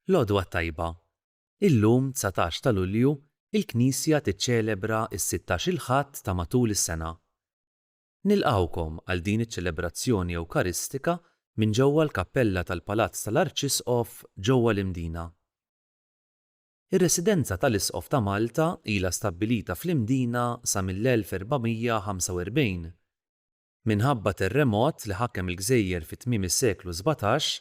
L-Għodwa tajba. Illum 19 ta' Lulju il-Knisja tiċċelebra s-16 il-Ħadd ta' matul is-sena. Nilqgħukom għal din iċ-ċelebrazzjoni Ewkaristika minn ġewwa l-Kappella tal-Palazz tal-Arċisqof ġewwa l-Imdina. Ir-residenza tal-Isqof ta' Malta ilha stabbilita fl-Imdina sa mill-1445. Minħabba terremot li ħakem il-Gżejjer fit-tmiem is-seklu 17,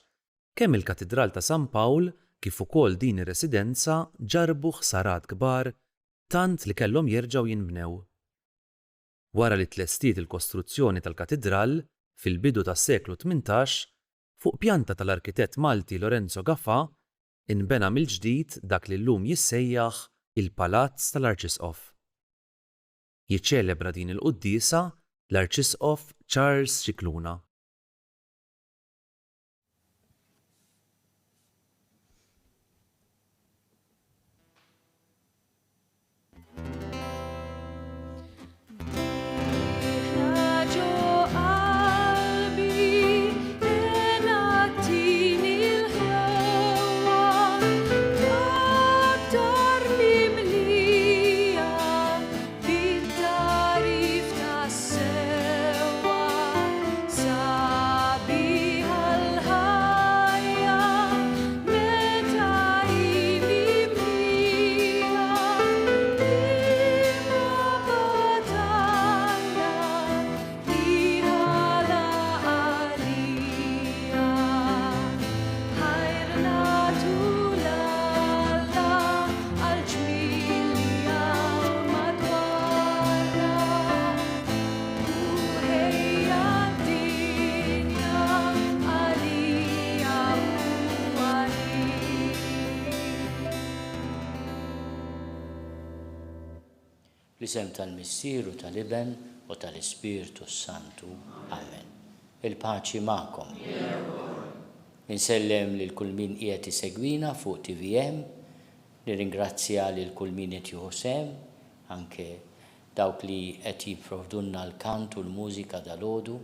kemm il-Katedral ta' San Pawl kif ukoll din ir-residenza ġarbu ħsarat kbar tant li kellhom jerġgħu jinbnew. Wara li tlestiet il-kostruzzjoni tal-katedral fil-bidu tas-seklu 18, fuq pjanta tal-arkitett Malti Lorenzo Gaffà, inbena mill-ġdid dak li llum jissejjaħ il-Palazz tal-Arċisqof. Jiċċelebra din il-quddiesa l-Arċisqof Charles Scicluna. L-isem tal-Missieru tal-Iben u tal-Ispiritu Santu. Amen. Il-paċi magħkom. Insellem lil kull min qiegħed isegwina fuq TVM, nirringrazzja lil kull min qed jieħu sehem, anke dawk li qed jipprovdulna l-kant u l-mużika dalgħodu.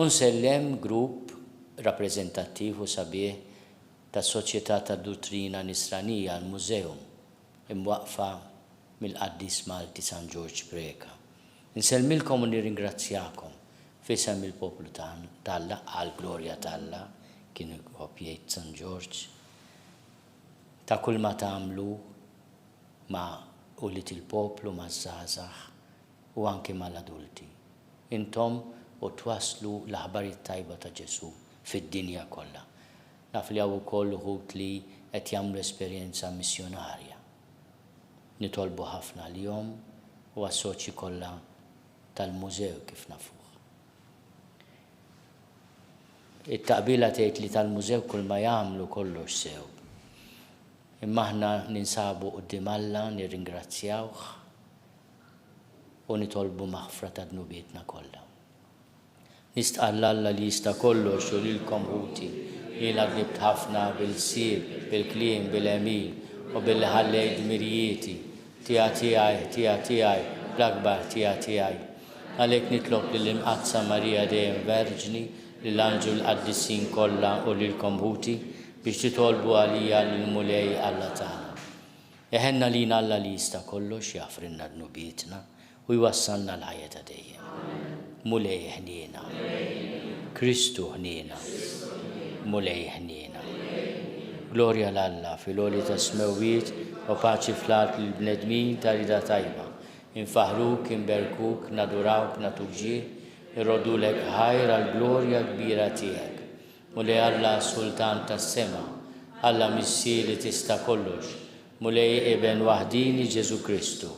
U nsellem grupp rappreżentattiv u sabiħ tas-Soċjetà tad-Dottrina Nisranija l-Mużeum imwaqfa mill-Qaddis Malti San George Breka. Insellmilkom u nirringrazzjakom f'isem il-poplu talla għall-glorja talla kien kopjejt San George ta' kull ma tagħmlu ma' ulit il-poplu ma' żgħażagħ u anke mal-adulti. Intom u twasslu l-aħbarijiet tajba ta' Ġesu fid-dinja kollha. Naf li hawn ukoll uħud li qed jagħmlu esperjenza missjonarja. Nitolbu ħafna l-jom u għas-soċi kollha tal-mużew kif nafuh. It-taqbila tgħid li tal-mużew kull ma jagħmlu kollox sew. Imma aħna ninsabu quddiem Alla nirringrazzjawh u nitolbu maħfra ta' dnubietna kollha. Nistqal Alla li jista' kollox u lilkom ħuti jiena dnibt ħafna bil-sib, bil-kliem, bil-emil u billi ħallejt dmirijieti tiegħi, bl-akbar tiegħi. Għalhekk nitlob lill-Imqazza Marija dejjem Verġni, lill-Anġu l-Qaddissin kollha u lilkom ħuti biex titolbu għalija lill-Mulej Alla tagħna. Eħenna lina Alla li jista' kollox jafrinna dnubietna u jwassalna l-ħajja ta' dejjem. Mulej ħniena. Kristu ħniena. Mulej ħniena. Glorja l-Alla fil-għoli ta' smewiet u paċi fl-art l-bnedmin ta' rida tajba. Infaħruk, inberkuk, nadurawk, natuk ġir, irrodulek ħajr għal-glorja kbira tiegħek. Mulej Alla Sultan tas-sema, Alla Missier li tista' kollox, Mulej Eben waħdini Ġesu Kristu,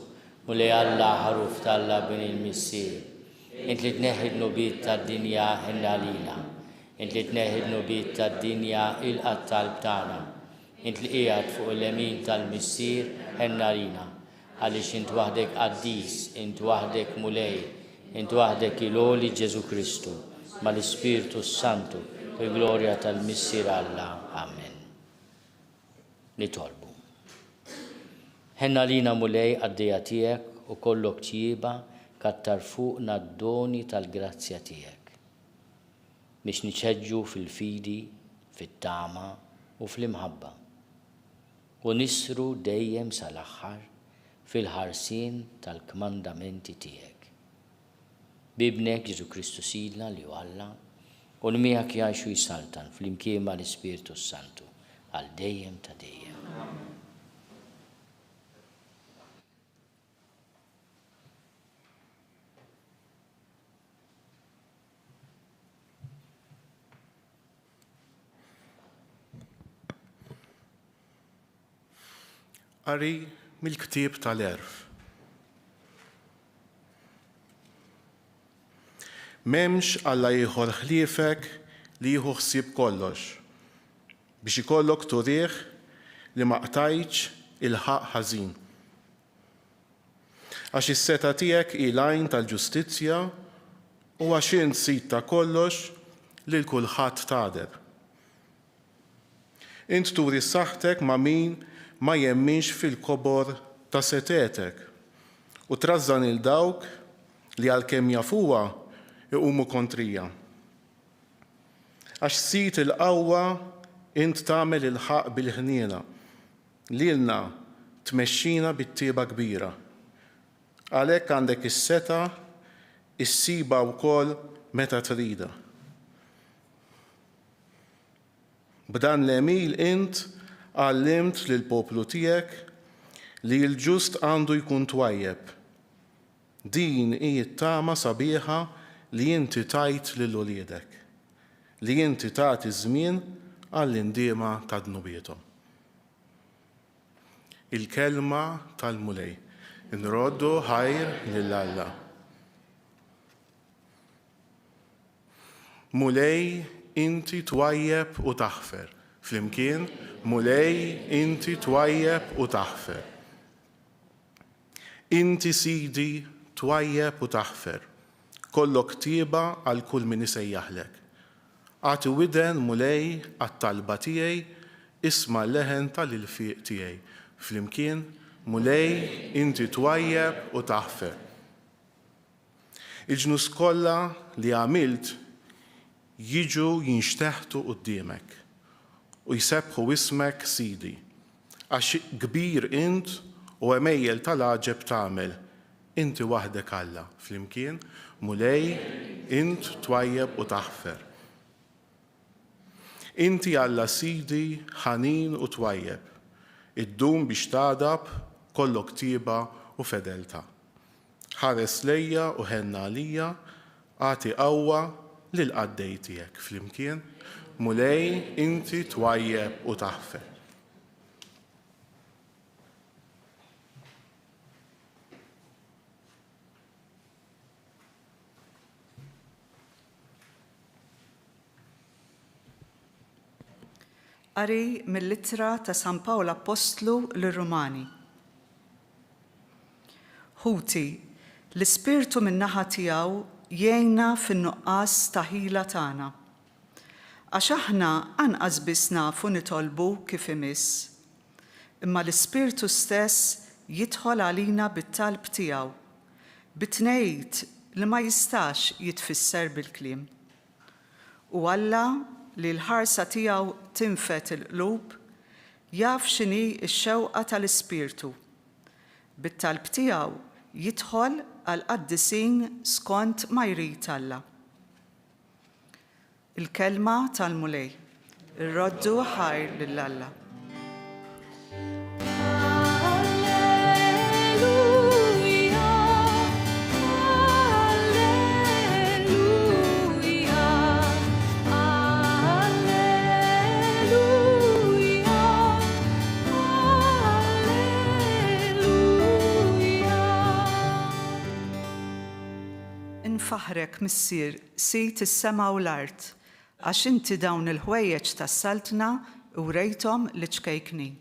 Mulej Alla ħaruf tal-Alla bin il-Missier. Int li tneħħi d-nubiet tad-dinja ħinna lina, int li tneħħi d-nubiet tad-dinja il-qatt tal-btana. Int li qiegħed fuq il-lemin tal-Missier ħennarina, għaliex int waħdek Qaddis, int waħdek Mulej, int waħdek il-għoli Ġesu Kristu, mal-Ispiritu Santu, u l-glorja tal-Missier Alla. Amen. Nitolbu. Ħennarina Mulej għaddejja tiegħek u kollok tjieba kattar fuqna d-doni tal-grazzja tiegħek. Biex niċeġġu fil-fidi, fit-tama u fl-imħabba u nisru dejjem sal-aħħar fil-ħarsien tal-kmandamenti tiegħek. Bibnek Ġesu Kristu Sidna li hu Alla u l-miegħek jgħixu jsaltan fl-imkien mal-Ispiritu Santu għal dejjem ta' dejjem. Qari mill-ktieb tal-Erf. M'hemmx Alla ieħor ħliefek li jieħu ħsieb kollox biex ikollok turih li ma qtajtx il-ħaq ħażin. Għax is-seta tiegħek hi l-għajn tal-ġustizzja u għax int sit ta' kollox lil kulħadd tagħdeb. Int turi saħħtek ma' min ma jemminx fil-kobor ta' setetek u trażżan il-dawk li għalkemm jafuha iqumu kontrija. Għax sit il-qawwa int tagħmel il-ħaq bil-ħniena lilna tmexxina bit-tieba kbira. Għalhekk għandek is-seta issiba wkoll meta trida. B'dan l-emil int għallimt lill-poplu tiegħek li l-ġust għandu jkun twajjeb. Din hi t-tama sabiħa li inti tajt lill-uliedek, li inti tagħti żmien għall-indiema ta' dnubietom. Il-kelma tal-mulej. Nroddu ħajr lill-Alla. Mulej inti twajjeb u taħfer. Flimkien, mulej inti twajjeb u taħfer. Inti Sidi twajjeb u taħfer. Kollok tieba għal kull min isejjaħlek. Għati widen mulej għat-talba tiegħi isma' l-leħen tal-ilfiq tiegħi. Flimkien, mulej inti twajjeb u taħfer. Il-ġnus kollha li għamilt jiġu jinxteħtu quddiemek u jsebħu ismek Sidi, għax kbir int u emejjel tal-għaġeb tagħmel, inti waħdek Alla, flimkien, mulej int twajjeb u taħfer. Inti Alla Sidi ħanin u twajjeb, iddum biex tagħdab kollok tieba u fedelta. Ħares lejja u ħenna għalija, għati qawwa lil qaddej tiegħek, flimkien, mulej inti twajjeb u taħfer. Qari mill-ittra ta' San Pawl Apostlu lir-Rumani. Ħuti, l-Ispirtu min-naħa tiegħu jgħinna fin-nuqqas ta' ħila tagħna. Għax aħna anqas biss nafu nitolbu kif imiss, imma l-Ispirtu stess jidħol għalina bit-talb tiegħu, bit-tnejt li ma jistax jitfisser bil-kliem. U Alla li l-ħarsa tiegħu tinfet il-qlub jaf x'inhi x-xewqa tal-Ispirtu. Bit-talb tiegħu jidħol għal qaddisin skont ma jrid Alla. Il-kelma tal-mulej. Irroddu ħajr lill-Alla. Faħrek missier sit is-sema u l-art, għax inti dawn il-ħwejjeġ tas-saltna u rejthom li ċkejknin.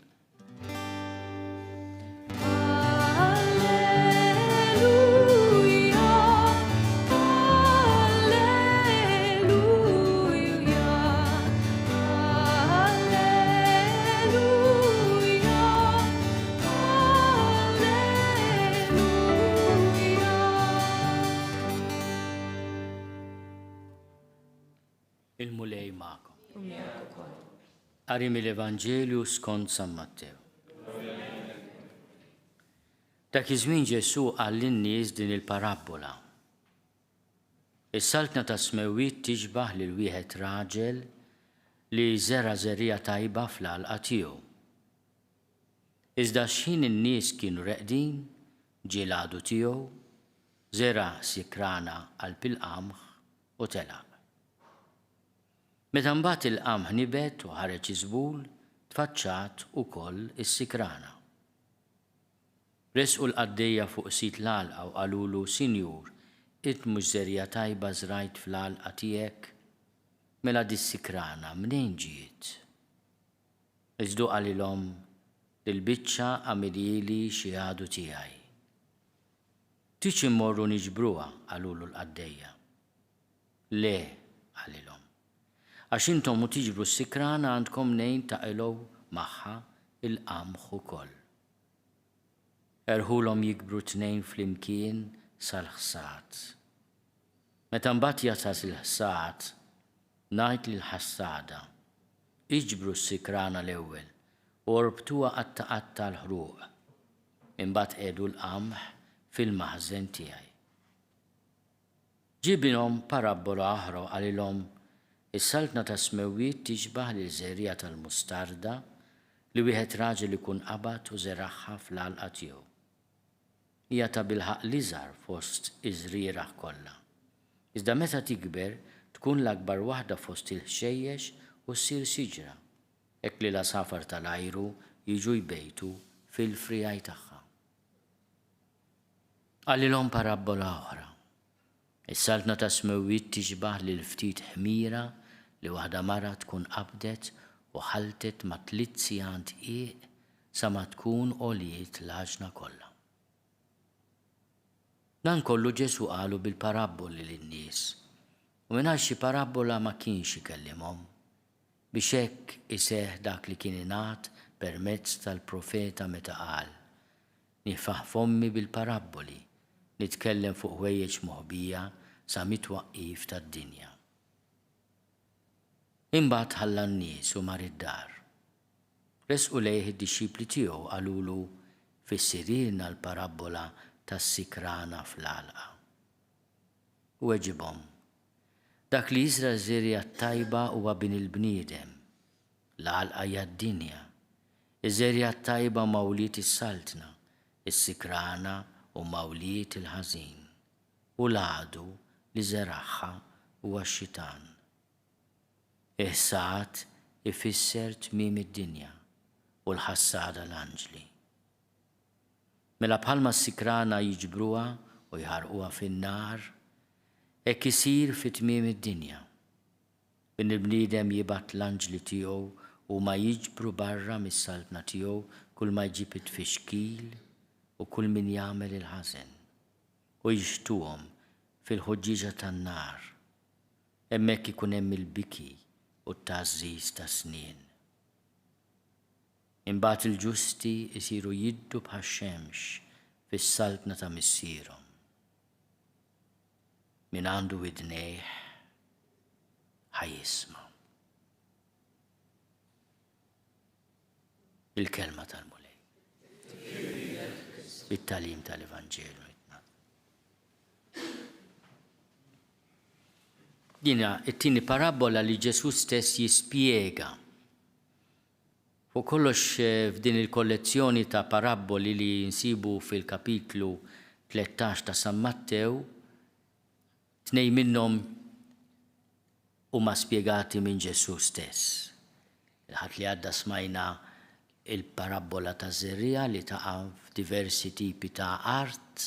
Il-mulej ma'kom. Qari mill-Evanġelju skont San Mattew. Dak iż-żmien Ġesu qal lin-nies din il-parabola. Is-saltna ta' smewwiet tixbaħ lil wieħed raġel li żera żerriegħa tajba fl-għalqa tiegħu. Iżda x'ħin in-nies kienu reqdin, ġie l-għadu tiegħu, żera sikrana qalb il-qamħ u telaq. Meta mbagħad il-qamħ nibet u ħareġ iżbul, tfaċċat ukoll is-sikrana. Resqu l-qaddejja fuq sit l-għalqa u qalulu, Sinjur, int mhux żerriegħa tajba żrajt fl-għalqa tiegħek, mela dis-sikrana mnejn ġiet? Iżdu qalilhom, il-biċċa għamilieli xi għadu tiegħi. Tix immorru niġbruha, qalulu l-qaddejja. Le, qalilhom, għax intom hu tiġbru s-sikrana għandkom nejn taqilgħu magħha il-qamħ ukoll. Erħulhom jikbru tnejn flimkien sal-ħsad. Meta mbagħad jasal il-ħsad, ngħid lill-ħassada, iġbru s-sikrana l-ewwel u orbtuha qatta l-ħruq, imbagħad qiegħdu l-qamħ fil-maħżen tiegħi. Ġibinhom parabola oħra qalilhom, is-saltna ta' smewwiet tixbaħ lil żerriegħa tal-mustarda li wieħed raġel ikun qabad u żeraħħa fl-għalqa tiegħu. Hija ta' bilħaq l-iżgħar fost iż-żrieħ kollha. Iżda meta tikber tkun l-akbar waħda fost il-ħxejjex u ssir siġra, hekk li l-asafar tal-ajru jiġu jbejtu fil-frijaj tagħha. Qalilhom parabola oħra. Is-saltna ta' smewwiet tixbaħ lil ftit ħmira li waħda mara tkun qabdet u ħaltet ma' 3 sigħat qiegħ sa ma tkun għoliet l-għaġna kollha. Dan kollu Ġesu qalu bil-paraboli lin-nies u mingħajr xi parabola ma kienx ikellimhom biex hekk iseħħ dak li kien ingħad permezz tal-profeta meta qal: Nifaħ fommi bil-paraboli, nitkellem fuq ħwejjeġ moħbija sa mit-twaqqif tad-dinja. Imbagħad ħalla n-nies u mar id-dar. Resqu lejh id-dixxipli tiegħu qalulu, fissirilna l-parabola tas-sikrana fl-għalqa. U weġibhom, dak li jiżra żerriegħa tajba huwa bin il-bniedem, l-għalqa hija d-dinja. Iż-żerriegħa tajba mawliet is-saltna, is-sikrana u mawliet il-ħażin, u l-għadu li żeraħħa huwa x-xitan. Iħsad ifisser tmiem id-dinja u l-ħassada l-anġli. Mela bħalma s-sikrana jiġbruha u jħarquha fin-nar, hekk isir fi tmiem id-dinja. Bin il-bniedem jibgħat l-anġli tiegħu u ma jiġbru barra mis-saltna tiegħu kull ma jġib it-tfixkil u kull min jagħmel il-ħażen u jixtuhom fil-ħoġġiġa tan-nar. Hemmhekk ikun hemm il-biki u t-tagħżiż ta' snien. Imbagħad il-ġusti jsiru jiddu bħax-xemx fis-saltna ta' missierhom. Min għandu widnejh ħajjisma'. Il-kelma tal-Mulej. It-tagħlim tal-Evanġelju. Dina it-tieni parabola li Ġesu stess jispjega. Fuq kollox f'din il-kollezzjoni ta' paraboli li nsibu fil-kapitlu 13 ta' San Mattew, 2 minnhom huma spjegati minn Ġesu stess. Il-ħadd li għadda smajna il-parabola ta' żerriegħa li taqa' f'diversi tipi ta' art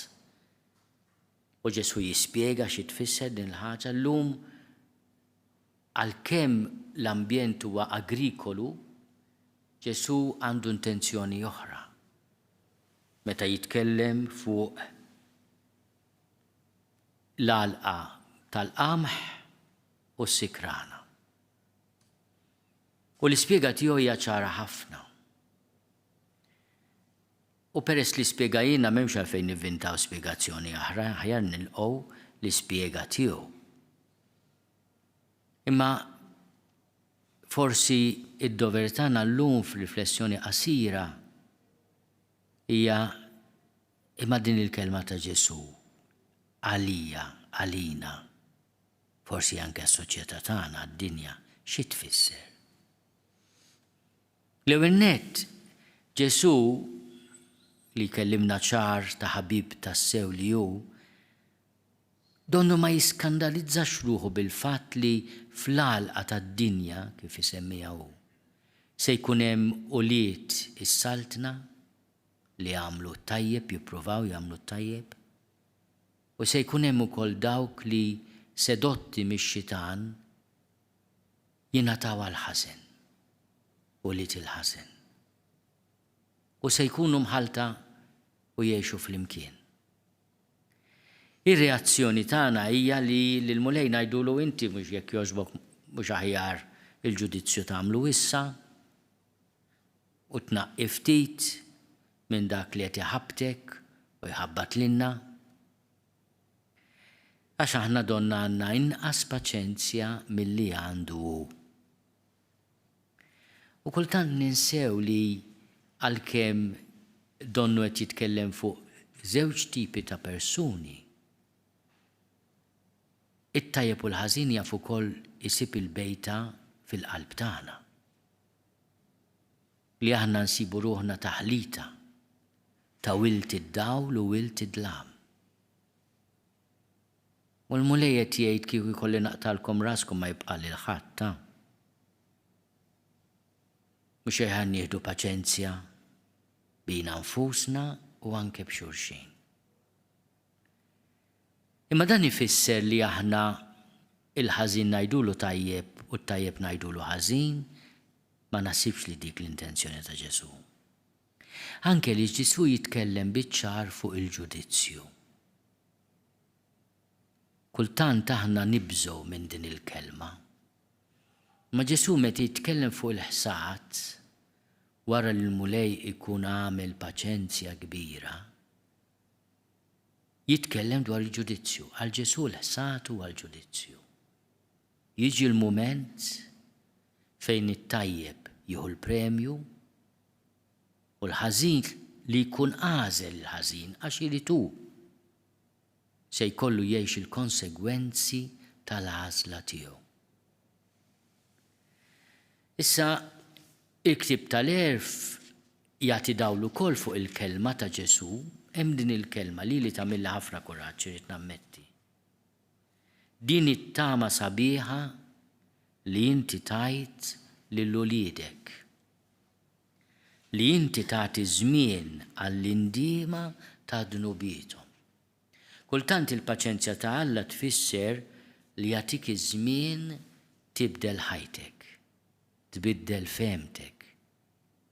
u Ġesu jispjega xi tfisser din il-ħaġa. Llum għalkemm l-ambjent huwa agrikolu, Ġesu għandu intenzjoni oħra meta jitkellem fuq l-għalqa tal-qamħ u s-sikrana. U l-ispjega tiegħu hija ċara ħafna. U peress li spjega jiena m'hemmx għalfejn nivvintaw spjegazzjoni oħra, aħjar nilqgħu l-ispjega tiegħu. Imma forsi id-dover tagħna llum f'riflessjoni qasira hija Imma din il-kelma ta' Ġesu għalija, għalina, forsi anke s-soċjetà tagħna, għad-dinja, xi tfisser? L-ewwel nett, Ġesu li kellimna ċar ta' ħabib tas-sew li hu, donnu ma jiskandalizzax ruħu bil-fatt li fl-għalqa tad-dinja kif isemmija hu se jkun hemm uliet is-saltna li jagħmlu tajjeb, jippruvaw jagħmlu tajjeb, u se jkun hemm ukoll dawk li sedotti mix-xitan jingħataw għall-ħażen, uliet il-ħażen. U se jkunu mħalta u jgħixu fl-imkien. Ir-reazzjoni tagħna hija li l-mulej ngħidulu inti mhux jekk jogħġbok mhux aħjar il-ġudizzju tagħmlu issa u tnaqqi ftit minn dak li qed iħabbtek u jħabbat lilna. Għax aħna donna għandna inqas paċenzja milli għandu hu. U kultant ninsew li għalkemm donnu qed jitkellem fuq żewġ tipi ta' persuni, it-tajjeb u l-ħażin jaf ukoll isib il-bejta fil-qalb tagħna. Li aħna nsibu ruħna taħlita ta' wilt id-dawl u wilt id-dlam. U l-mulej qed jgħid kieku jkolli naqtalkom raskom ma jibqa' lil ħadd ta'. Mhux ejħan nieħdu paċenzja bina nfusna u anke b'xulxin. Imma dan ifisser li aħna il-ħażin ngħidulu tajjeb u t-tajjeb ngħidulu ħażin, ma nasibx li dik l-intenzjoni ta' Ġesu. Anke li Ġesu jitkellem biċ-ċar fuq il-ġudizzju. Kultant aħna nibżgħu minn din il-kelma. Ma Ġesu meta jitkellem fuq il-ħsad wara li l-mulej ikun għamel paċenzja kbira, jitkellem dwar il-ġudizzju, għal Ġesu l-ħsad u għal-ġudizzju. Jiġi l-mument fejn it-tajjeb jieħu l-premju u l-ħażin li jkun għażel il-ħażin għax iritu se jkollu jgħix il-konsegwenzi tal-għażla tiegħu. Issa il-Ktieb tal-Erf jagħti dawl ukoll fuq il-kelma ta' Ġesu. Hemm din il-kelma li tagħmilha ħafna kuraġġ irid nammetti. Din it-tama sabiħa li inti tajt lil uliedek. Li inti tagħti żmien għall-indiema ta' dnubietom. Kultant il-paċenzja ta' Alla tfisser li jagħtik iż-żmien tibdel ħajtek, tbiddel femtek,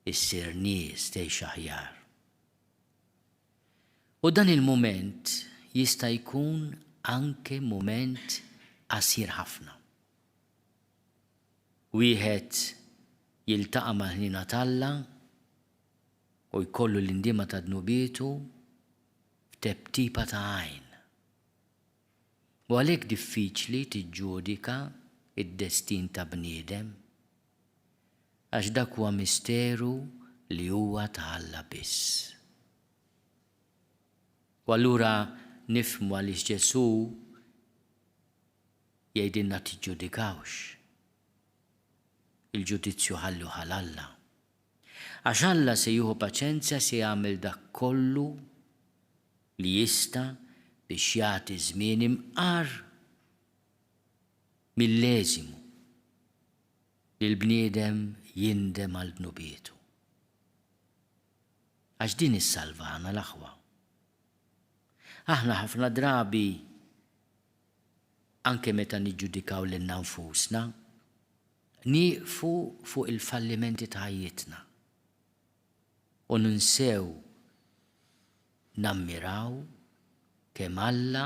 issir nies tgħix aħjar. U dan il-moment jista' jkun anke moment qasir ħafna. Wieħed jiltaqa' mal-ħnina t'Alla u jkollu l-indiema ta' dnubietu f'tebtiba ta' għajn. U għalhekk diffiċli tiġġudika id-destin ta' bniedem għax dak huwa misteru li huwa ta' Alla biss. U allura nifhmu għaliex Ġesu jgħidilna tiġġudikawx. Il-ġudizzju ħallu ħal Alla. Għax Alla se jieħu paċenzja se jagħmel dak kollu li jista' biex jagħti żmien imqar mill-leżimu li l-bniedem jindem għal dnubietu. Għax din is-salvana l-aħwa. Aħna ħafna drabi anke meta niġġudikaw lilna nfusna nieqfu fuq il-fallimenti ta' ħajjitna u ninsew nammiraw kemm Alla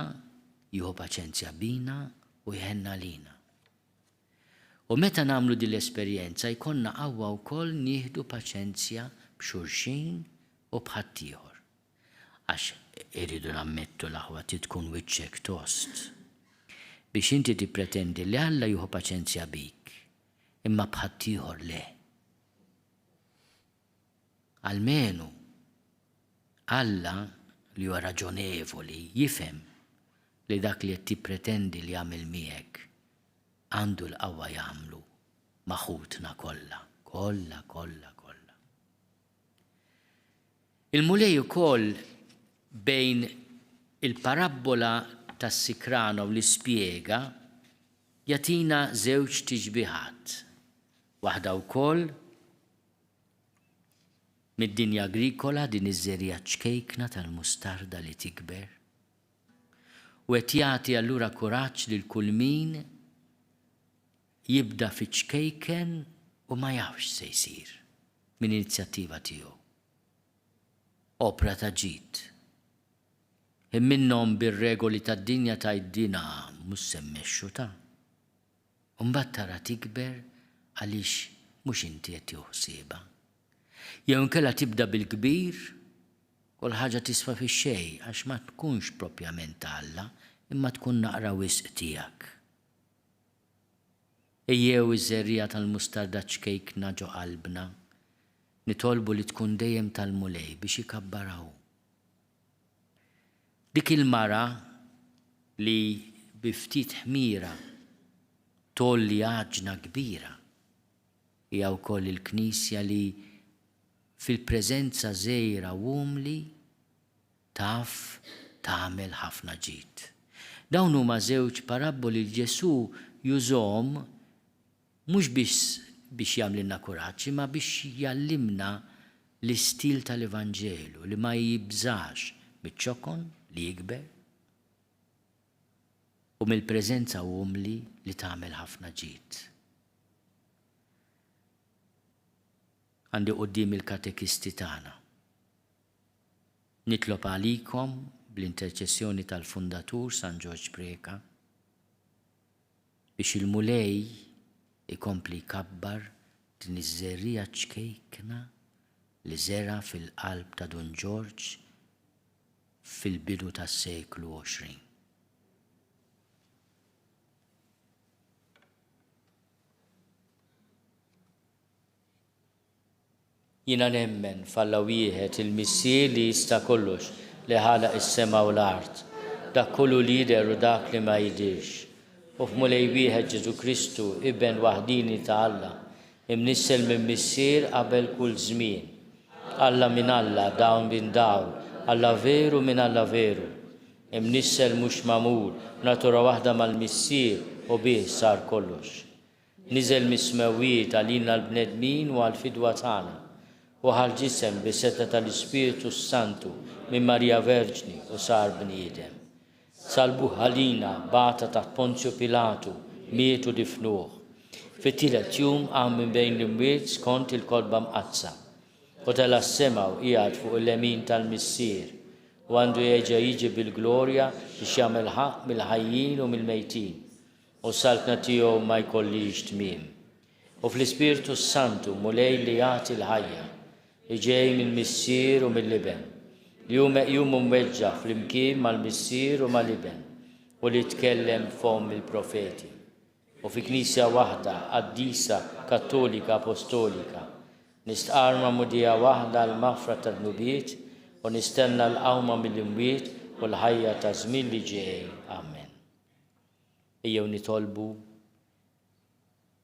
jieħu paċenzja bina u jħenna lina. U meta nagħmlu din l-esperjenza jkollna qawwa wkoll nieħdu paċenzja b'xulxin u b'ħaddieħor. Għax iridu nammettu l-aħwa tkun wiċċek tost biex inti tippretendi li Alla jieħu paċenzja bik, imma bħaddieħor le. Almenu Alla li huwa raġonevoli jifhem li dak li qed tippretendi li jagħmel miegħek għandu l-qawwa jagħmlu maħutna kollha. Il-mulej ukoll bejn il-parabola tas-sikrana u l-ispjega jagħtina żewġ tiġbiħat. Waħda wkoll mid-dinja agrikola din iż-żerja ċkejkna tal-mustarda li tikber. U qed jagħti allura kuraġġ lil kull min jibda fi ċkejken u ma jafx se jsir min inizjattiva tiegħu. Opra ta' ġid. Minnhom bir-regoli tad-dinja tgħidilna mhux se mmexxu ta'. U mbagħad tara tikber għaliex mhux inti qed tieħu ħsiebha. Jew inkella tibda bil-kbir kull ħaġa tisfa fix-xejn għax ma tkunx propjament Alla imma tkun naqra wisq tiegħek. Ejjew iż-żerrija tal-mustarda ċkejkna ġo qalbna, nitolbu li tkun dejjem tal-mulej biex ikabbaraw. Dik il-mara li bi ftit ħmira tolli għaġna kbira hija wkoll il-Knisja li fil-preżenza żgħira u umli taf tagħmel ħafna ġid. Dawn huma żewġ paraboli li Ġesu jużhom mhux biex jagħmlilna kuraġġ, imma biex jallimna l-istil tal-Evanġelu li ma jibżax miċ-ċokon li jikber u mill-preżenza umli li tagħmel ħafna ġid. Għandi quddiem il-katekisti tagħna. Nitlob għalikom bl-interċessjoni tal-fundatur San George Preka biex il-mulej ikompli kabbar din iż-żerrija ċkejkna li żera fil-qalb ta' Don George fil-bidu tas-seklu 20. Jiena nemmen f'Alla wieħed il-Missier li jista' kollox li ħalaq is-sema u l-art, dak kollu li jidher u dak li ma jidhirx. U f'mulej wieħed Ġesu Kristu ibn waħdini ta' Alla, imnissel minn Missier qabel kull żmien. Alla minn Alla, dawn minn dawn, Alla veru minn Alla veru. Imnissel mhux magħmul, natura waħda mal-Missier u bih sar kollox. Niżel mis-smewwiet għalina l-bnedmin u għall-fidwa tagħna. U ħal-ġisem bis-seta tal-Ispiritu Santu minn Marija Verġni u sar bniedem. Salbuh ħalina bata taħt Ponzju Pilatu, mietu difnuh. Fit-tielet jum qam minn bejn l-imwiet skont il-kolba mqazza. U tela s-sema u qiegħed fuq il-lemin tal-Missier u għandu jerġa' jiġi bil-glorja biex jagħmel ħaq mill-ħajjin u mill-mejtin. U saltna tiegħu ma jkollix tmiem. U fl-Ispiritu Santu mulej li jagħti l-ħajja li ġej mill-Missier u mill-Liben. Li jum mweġġa fl-imkien mal-Missier u mal-Liben u li tkellem fom il-profeti. U fi Knisja waħda, qaddisa, kattolika, apostolika, nistqarma mudija waħda l-maghfra tad-nubiet u nistenna l-qawma mill-imwiet u l-ħajja ta' żmien li ġej. Amen. Ejjew nitolbu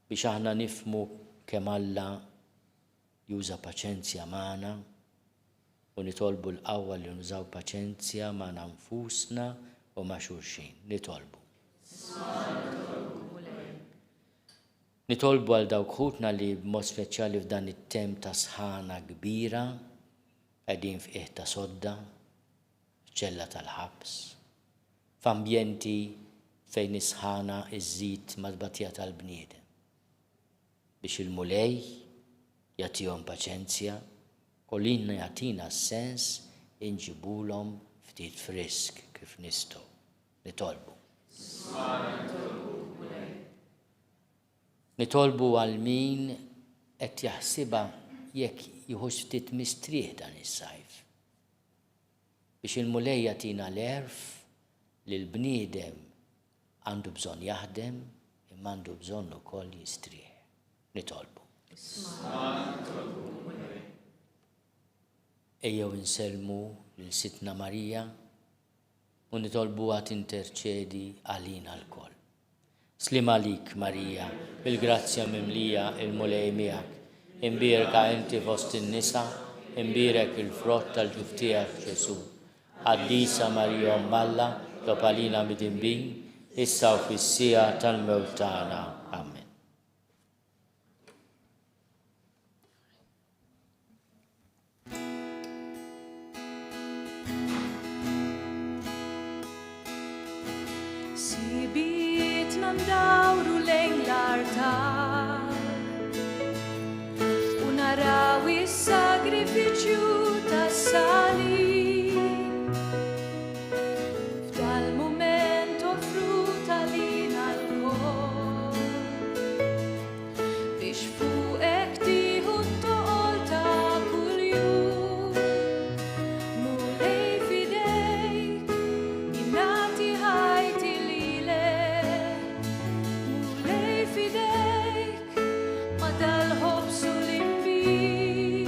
biex aħna nifhmu kemm Alla juża paċenzja magħna u nitolbu l-qawwa li nużaw paċenzja ma' nfusna u ma' xulxin. Nitolbu. Nitolbu għal dawk ħutna li b'mod speċjali f'dan it-tem ta' sħana kbira qegħdin f'qiegħ ta' sodda, f'ċella tal-ħabs, f'ambjenti fejn is-sħana iżżid mad-tbatija tal-bniedem. Biex il-mulej jagħtihom paċenzja u lilna jagħtina s-sens inġibulhom ftit frisk kif nistgħu. Nitolbu. Nitolbu għal min qed jaħsibha jekk jieħux ftit mistrieħ dan is-sajf. Biex il-mulej jagħtina l-erf li l-bniedem għandu bżonn jaħdem imma għandu bżonn ukoll jistrieħ. Nitolbu. ejjew inselmu l-Sitna Marija u nitolbuha tinterċedi għalina l-koll. Slim għalik, Marija, bil-grazzja mimlija il-mulej miegħek, imbierka inti fost in-nisa, imbierek il-frott tal-ġuf tiegħek Ġesu. Qaddisa Marija Malla, topalina mid-inbin, issa u fis-sija tal-mewt tagħna. Amen. Sibitna ndawru lejn l-artar u naraw is-sagrifiċċju tas-salib. F'dal mument offruta lina l-kol biex fuqek tieħu t-toqol ta' kuljum. Mulej fidejk jinnati ħajti lilek, mulej fidejk ma dal-ħobs u l-inbit,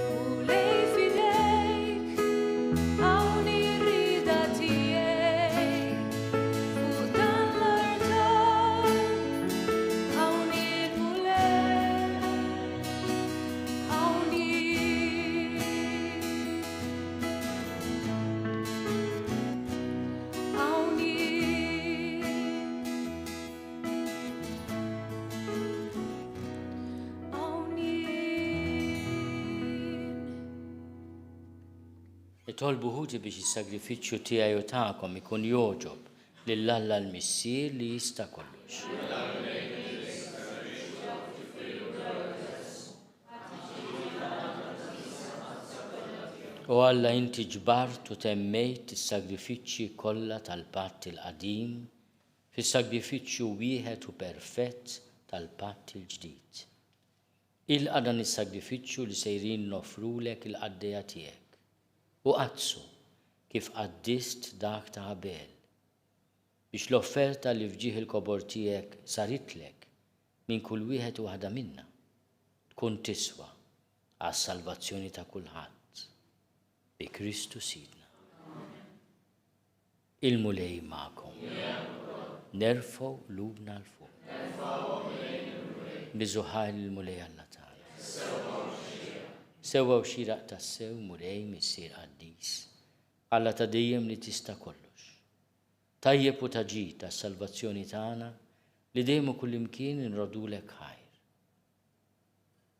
mulej fidejk hawnni r-rida tiegħek fuq dan l-artar, hawnni l-mulej, hawnni. Itolbu ħuti biex is-sagrifiċċju tiegħi u tagħkom ikun joġob lill-Alla l-Missier li jista' kollox. U Alla inti ġbart u temmejt is-sagrifiċċji kollha tal-Patt il-qadim fis-sagrifiċċju wieħed u perfett tal-Patt il-ġdid. Ilqa' dan is-sagrifiċċju li sejrin nofrulek il-qaddejja tiegħek u qadsu kif qaddist dak ta' Abel biex l-offerta li fġieħ il-kobor tiegħek saritlek minn kull wieħed u waħda minna tkun tiswa għas-salvazzjoni ta' kulħadd bi Kristu Sidna. Il-mulej magħkom. Nerfgħu qlubna l fuq. Biżuħaj il-mulej Alla tagħna. Sewwa u xieraq tas-sew mulej missier qaddis. Alla ta' dejjem li tista' kollox. Tajjeb u taġid tas-salvazzjoni tagħna li dejjem u kullimkien inrodulek ħajr.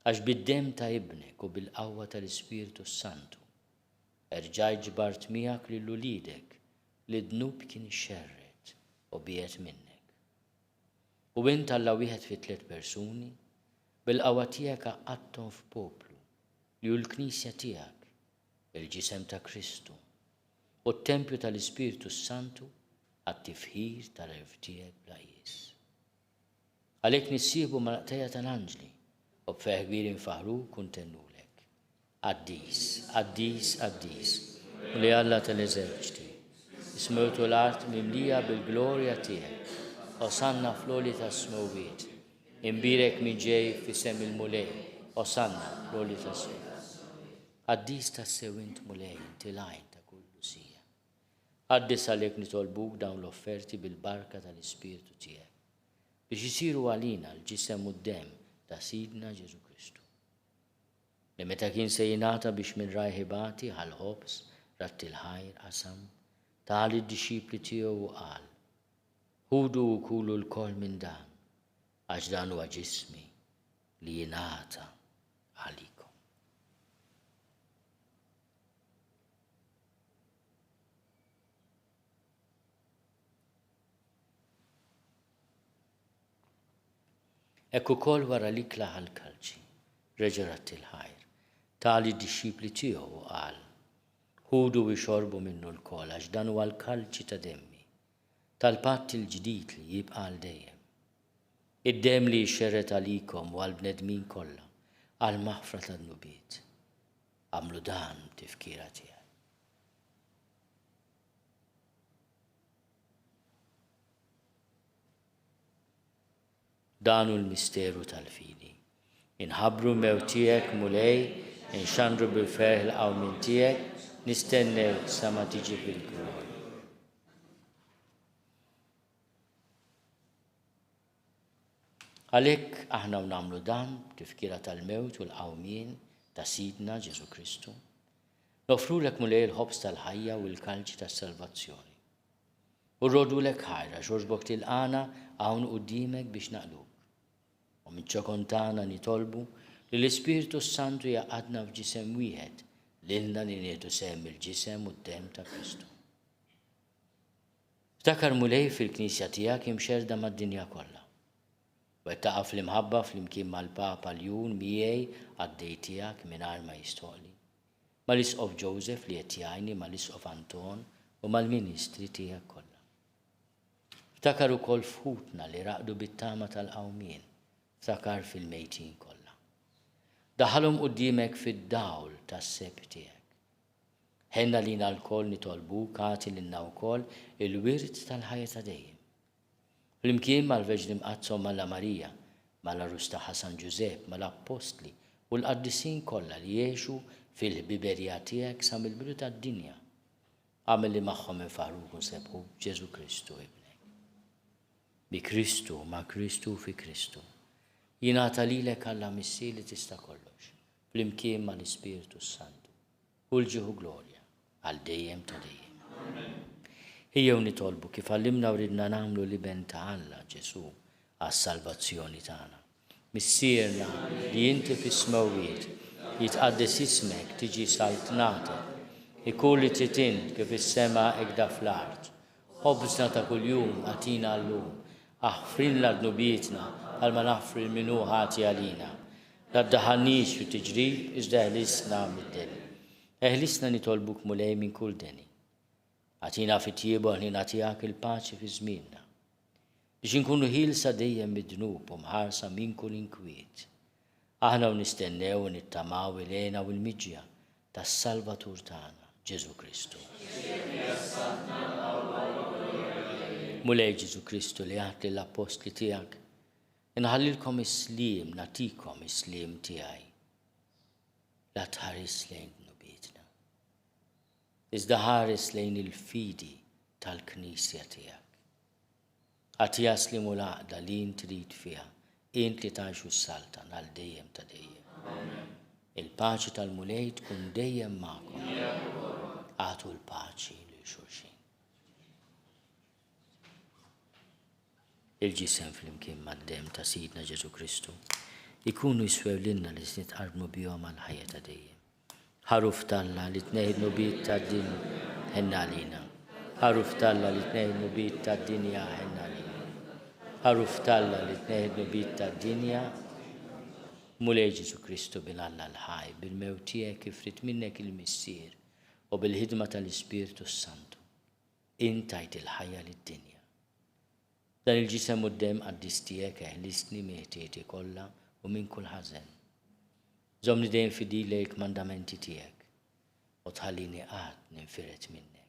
Għax bid-demm ta' ibnek u bil-qawwa tal-Ispiritu Santu erġaj ġbart miegħek lil ulidek li dnub kien ixxerred u biet minnek. U int Alla wieħed fi 3 persuni bil-qawwa tiegħek għaqqadthom f'poplu li hu l-Knisja tiegħek, il-ġisem ta' Kristu, u t-tempju tal-Ispiritu Santu għat-tifħir tal-erf tiegħek bla qies. Għalhekk nissieħbu mal-qtejja tal-anġli u b'feħ kbir infaħruk u ntennulek. Qaddis, qaddis, qaddis, u li Alla tal-eżerċiti, ismewtu l-art mimlija bil-glorja tiegħek, osanna fl-għoli tas-smewwiet, imbirek min ġej f'isem il-mulej, osanna fl-għoli tas-smewwiet. Qaddis tas-sew int mulej, inti l-għajn ta' kull lusija. Qaddis għalhekk nitolbuk dawn l-offerti bil-barka tal-Ispiritu tiegħek biex isiru għalina l-ġisem u d-demm ta' Sidna Ġesu Kristu. Li meta kien se jingħata biex minn rajħibati ħal-ħobs ratti l-ħajr qasam tal id-dixxipli tiegħu u qal: ħudu u kulu l-koll minn dan għax dan huwa ġismi li jingħata għalikom. Ekk ukoll wara li klaħ l-kalċi, reġa' ratti l-ħajr, tali d-dixxipli tiegħu u qal: ħudu u xorbu minnu l-koll għax dan huwa l-kalċi ta' demmi, tal-patt il-ġdid li jibqa' għal dejjem. Id-demm li jxerret għalikom u għall-bnedmin kollha għall-maħfra tan-nubiet. Għamlu dan tifkira tiegħek. Dan hu l-misteru tal-fidi. Inħabbru mewt tiegħek mulej Inxandru bil-ferħ l-qawmin tiegħek, nistennew sama tiġi bil-glorja. Għalhekk aħna nagħmlu dan tifkira tal-mewt u l-qawmien ta' Sidna Ġesu Kristu. Nofrulek mulej il-ħobs tal-ħajja u l-kalċi tas-salvazzjoni. U rrodulek ħajra xorġbok tilqana hawn quddiemek biex naqluk. U minn tagħna nitolbu li l-Ispiritu Santu jaqgħadna f'ġisem wieħed lilna li nieħdu sehem il-ġisem u d-demm ta' Kristu. Ftakar mulej fil-Knisja tiegħek imxerda mad-dinja kollha. U qed taqa' fl-imħabba flimkien mal-Papa Ljun miegħi għaddej tiegħek mingħajr ma jistoli. Mal-Isqof Joseph li qed jgħinni mal-Isqof Anton u mal-Ministri tiegħek kollha. Ftakar ukoll fħutna li raqdu bit-tama tal-qawmien, ftakar fil-mejtin kollha. Daħalhom quddiemek fid-dawl tas-seb tiegħek. Ħenna lina l-koll nitolbuk għati lilna wkoll il-wirt tal-ħajja ta' dejjem. Flimkien mal-Verġni Mqazzom Malla Marija, mal-Arus tagħha San Ġusepp, mal-Apostli u l-qaddisin kollha li jgħixu fil-ħbiberija tiegħek sa mill-bidu tad-dinja. Għamel li magħhom infaħruk u nsebħu Ġesu Kristu ibnek. Bi Kristu, ma' Kristu fi Kristu. Jingħata lilek Alla missi li tista' kollox, flimkien mal-Ispiritu Santu. U l-ġieħu glorja għal dejjem ta' dejjem. Ejjew nitolbu kif għallimna u ridna nagħmlu liben ta' Alla Ġesu għas-salvazzjoni tagħna. Missierna li inti fis-smawiet jitqaddes ismek tiġi saltnatek, ikun li titint kif is-sema ekda fl-art. Ħobżna ta' kuljum għatina llum, aħfrilna d-nubietna għal ma naħfri l-minu ħati għalina. La ddaħħalniex fi tiġrib iżda eħlisna mid-deni. Eħlisna nitolbuk mulej minn kull deni. Għatina fit-tiebu ħnina tiegħek il-paċi fi żmienna. Biex inkunu ħilsa dejjem mid-dnub u mħarsa minn kull inkwiet. Aħna nistennew u nittamaw il-għena u l-miġja tas-Salvatur tagħna, Ġesu Kristu. Mulej Ġesu Kristu li għat lill-apostli tiegħek, inħallilkom is-sliem, natikom is-sliem tiegħi. La tħares lejn nubietna. Iżda ħares lejn il-fidi tal-Knisja tiegħek. Għat jaslim u l-għaqda li int trid fiha, int li tgħixu s-saltan għal dejjem ta' dejjem. Il-paċi tal-mulej tkun dejjem magħkom. Għatu l-paċi lil xulxin. Il-ġisem flimkien mad-demm ta' Sidna Ġesu Kristu ikunu jiswew lilna li nitqarbu bihom għal ħajja ta' dejjem. Ħaruf talla li tneħħidnu bit tad-din ħenna lina. Ħaruf talla li tneħħidnu bit tad-dinja ħenna lina. Ħaruf talla li tneħħidnu bit tad-dinja mulej Ġesu Kristu bil-Alla l-ħaj, bil-mewt tiegħek kif rid minnek il-missier u bil-ħidma tal-Ispiritu Santu. Intajt il-ħajja lid-dinja. Dan il-ġisem u d-dem għaddis tiegħek eħlisni meħtieti kollha u minn kull ħażen. Żomni dejjem fidilek mandamenti tiegħek u tħallini qatt ninfiret minnek.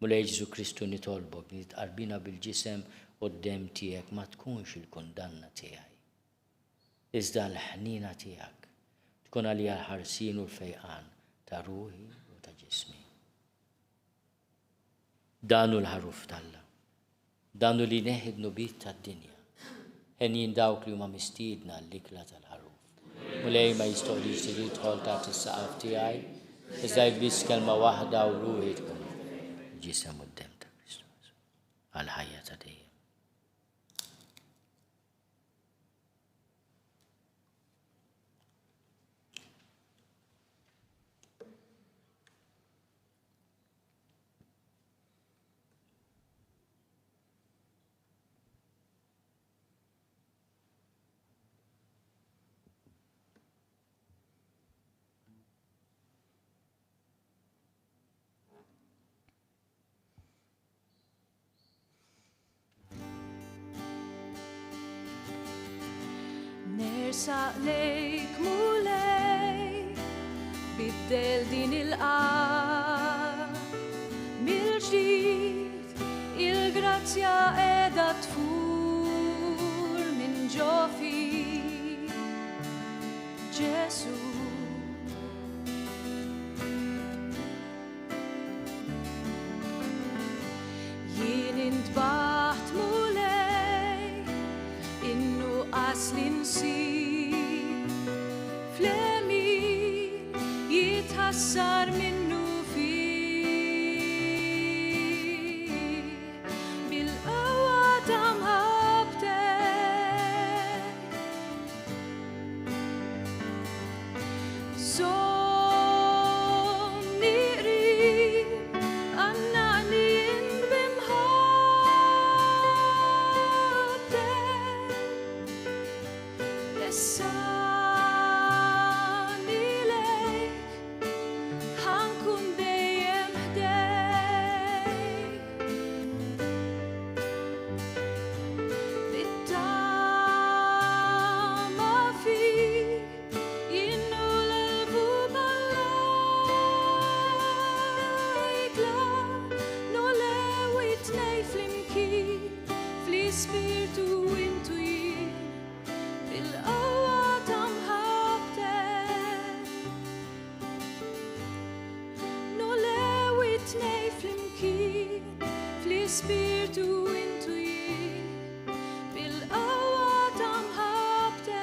Mulej Ġesu Kristu nitolbok li tqarbina bil-ġisem u d-dem tiegħek ma tkunx il-kundanna tiegħi. Iżda l-ħnina tiegħek tkun għalija l-ħarsin u l-fejqan ta' ruħi u ta' ġismi. Danu l-ħaruf talla, danu li neħid nubit tad-dinja, ħen dawk li huma mistiedna l-ikla tal-ħaruf. Mulej ma jistoqlix li jidħol taħt is-saqaf tiegħi, iżda jbiss kelma waħda u ruħi tkun ġisem u d-dem ta' Kristu għal ħajja ta' dejjem. Nersaq lejk mulej, biddel din il-qar. Mil-ġdid il-grazzja edha tfur minn ġofi. Ġesu intbaħt mulej innu qasli nsir fl-emin jitħassar minnu fih bil-qawwa ta' mħabbtek somni qrib għannaqni bimħabbtek ressani lejk ħankun dejjem ħdejk bit-tama fik jinnu l-qalbu ballajkla nolew it-tnej flimkien fl-ispirtu intu jien bil-qawwa ta' mħabbtek nolew it-tnej flimkien fl-ispirtu intu jien bil-qawwa ta' mħabbtek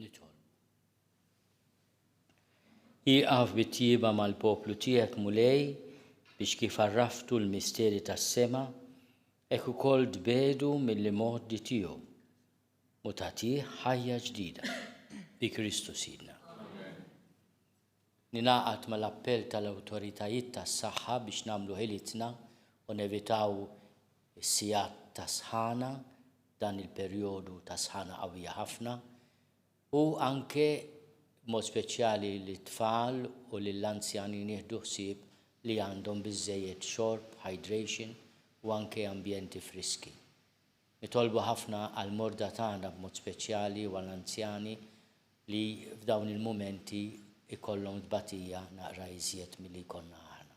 nitol. Iqaf bit-tjieba mal-poplu tiegħek mulej biex kif arraftu l-misteri tas-sema hekk ukoll tbedu mill-modi tiegħu u tagħtih ħajja ġdida bi Kristu Sidna. Ninaqat mal-appell tal-awtoritajiet tas-saħħa biex nagħmlu ħilitna u nevitaw is-sigħat ta' sħana dan il-perjodu ta' sħana qawwija ħafna u anke mod speċjali lit-tfal u lill-anzjani nieħdu ħsieb li għandhom biżżejjed xorb, hydration u anke ambjenti friski. Nitolbu ħafna għal morda tagħna b'mod speċjali u għall-anzjani li f'dawn il-mumenti ikollhom tbatija naqra iżjed milli jkollna aħna.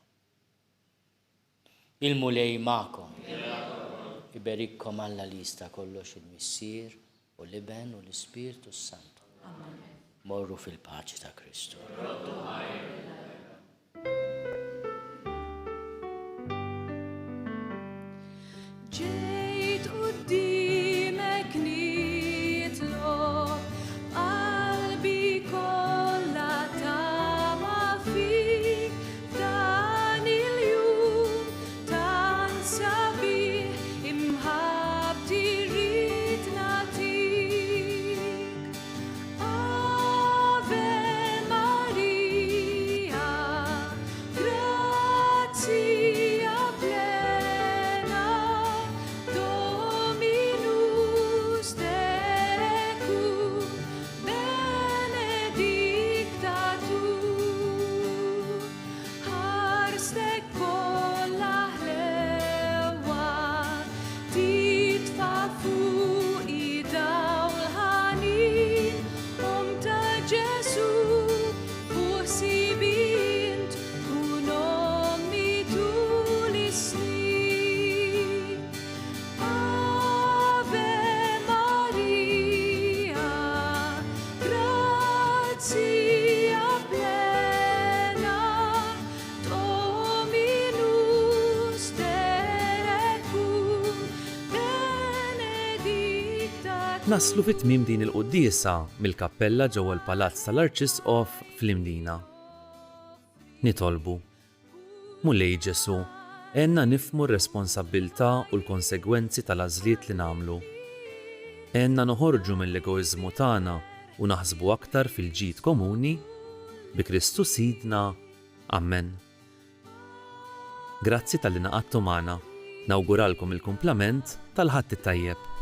Il-mulej magħkom. Iberikkom Alla li jista' kollox il-Missier u l-Iben u l-Ispirtu Santu. Morru fil-paċi ta' Kristu. ġejt qudiemek nitlob qalbi kollha tama fik dan il-jum tan sabiħ imħabbti rrid nagħtik. Ave Maria, grazia plena, Dominus tecum, benedicta tu, ħarstek kollha ħlewa, titfa' fuqi dawl ħanin, ta' Ġesu, fuq sibint, kun ommi tul is-snin. Ave Maria, grazia plena, Dominus tecum, benedicta tu. Naslu fit-tmiem din il-quddiesa mill-kappella ġewwa l-Palazz tal-Arċisqof fl-Imdina. Nitolbu. Mulej Ġesu, għenna nifmu r-responsabbiltà u l-konsegwenzi tal-għażliet li nagħmlu. Għenna noħorġu mill-egoizmu tagħna u naħsbu aktar fil-ġid komuni bi Kristu Sidna. Amen. Grazzi tal-li naqattu magħna. Nawguralkom il-kumplament tal-ħadd it-tajjeb.